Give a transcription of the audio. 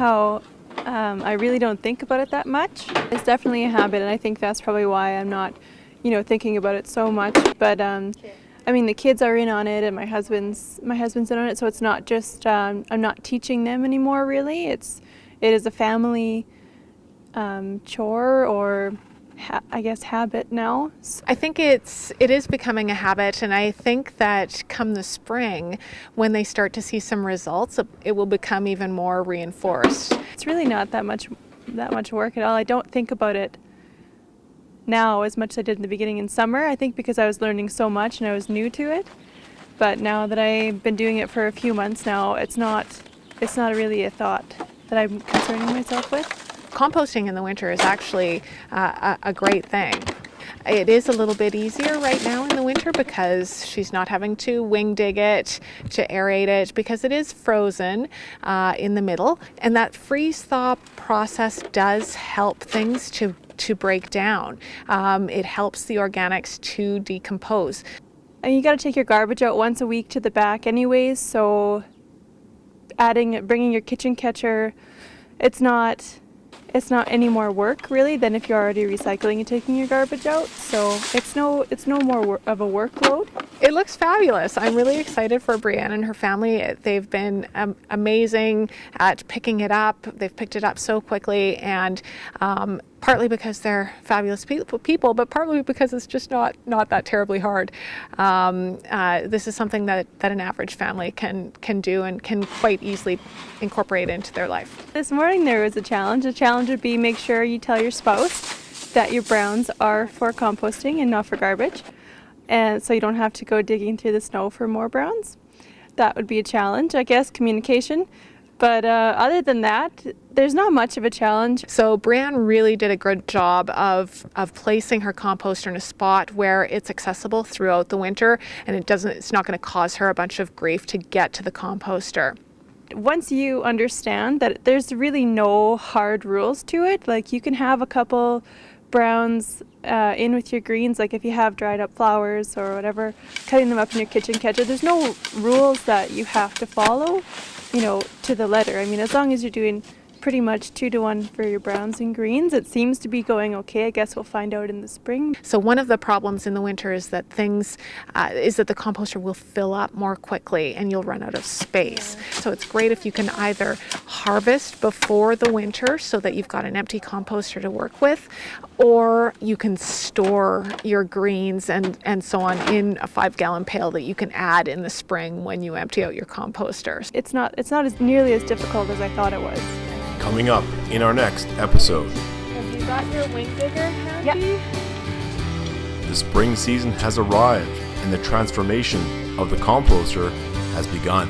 how I really don't think about it that much. It's definitely a habit, and I think that's probably why I'm not, thinking about it so much. But I mean, the kids are in on it, and my husband's in on it. So it's not just I'm not teaching them anymore. Really, it is a family chore or I guess habit now. I think it is becoming a habit, and I think that come the spring, when they start to see some results, it will become even more reinforced. It's really not that much work at all. I don't think about it now as much as I did in the beginning in summer. I think because I was learning so much and I was new to it. But now that I've been doing it for a few months now, it's not really a thought that I'm concerning myself with. Composting in the winter is actually a great thing. It is a little bit easier right now in the winter because she's not having to wing dig it, to aerate it, because it is frozen in the middle. And that freeze-thaw process does help things to break down. It helps the organics to decompose. And you got to take your garbage out once a week to the back anyways, so bringing your kitchen catcher, it's not any more work really than if you're already recycling and taking your garbage out. So it's no more of a workload. It looks fabulous. I'm really excited for Brianne and her family. They've been amazing at picking it up. They've picked it up so quickly, and partly because they're fabulous people, but partly because it's just not that terribly hard. This is something that an average family can do and can quite easily incorporate into their life. This morning there was a challenge. The challenge would be make sure you tell your spouse that your browns are for composting and not for garbage, and so you don't have to go digging through the snow for more browns. That would be a challenge, I guess, communication. But other than that, there's not much of a challenge. So Brianne really did a good job of placing her composter in a spot where it's accessible throughout the winter, and it's not going to cause her a bunch of grief to get to the composter. Once you understand that there's really no hard rules to it, like you can have a couple browns in with your greens, like if you have dried up flowers or whatever, cutting them up in your kitchen catcher. There's no rules that you have to follow, to the letter. I mean, as long as you're doing pretty much 2-to-1 for your browns and greens, it seems to be going okay. I guess we'll find out in the spring. So one of the problems in the winter is that the composter will fill up more quickly and you'll run out of space. Yeah. So it's great if you can either harvest before the winter so that you've got an empty composter to work with, or you can store your greens and so on in a 5-gallon pail that you can add in the spring when you empty out your composter. It's not as nearly as difficult as I thought it was. Coming up in our next episode. Have you got your wing digger handy? Yep. The spring season has arrived and the transformation of the composter has begun.